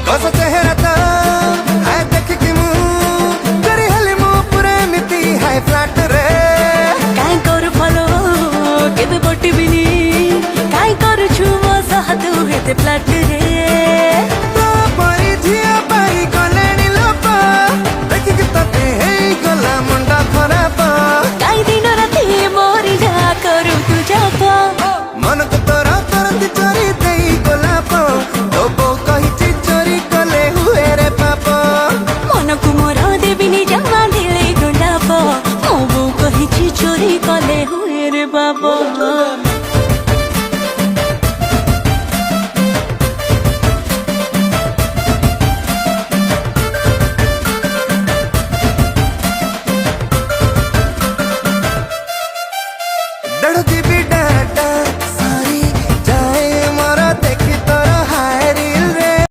कस चेहरा तो हाय देख कि मु करी हली मु पुरे मिति हाय फ्लैट रे काई कर फॉलो केबे पटिबिनी काई कर छु मो सह तू हेते फ्लैट रे